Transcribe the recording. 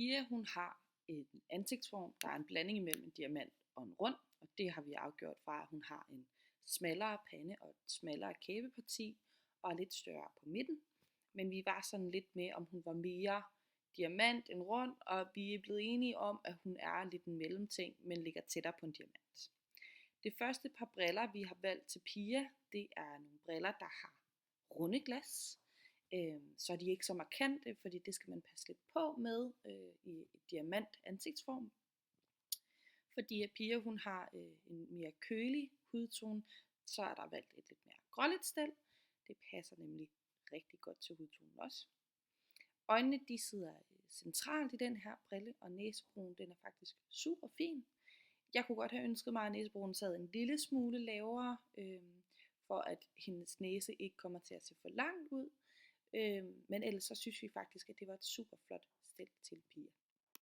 Pia, hun har en ansigtsform, der er en blanding imellem en diamant og en rund, og det har vi afgjort fra, at hun har en smallere pande og et smallere kæbeparti, og er lidt større på midten. Men vi var sådan lidt med, om hun var mere diamant end rund, og vi er blevet enige om, at hun er lidt en mellemting, men ligger tættere på en diamant. Det første par briller, vi har valgt til Pia, det er nogle briller, der har runde glas. Så er de ikke så markante, fordi det skal man passe lidt på med i et diamant ansigtsform. Fordi at Pia hun har en mere kølig hudtone, så er der valgt et lidt mere gråligt stel. Det passer nemlig rigtig godt til hudtonen også. Øjnene de sidder centralt i den her brille, og næsebroen den er faktisk super fin. Jeg kunne godt have ønsket mig, at næsebroen sad en lille smule lavere, for at hendes næse ikke kommer til at se for langt ud. Men ellers så synes vi faktisk, at det var et super flot stel til Pia.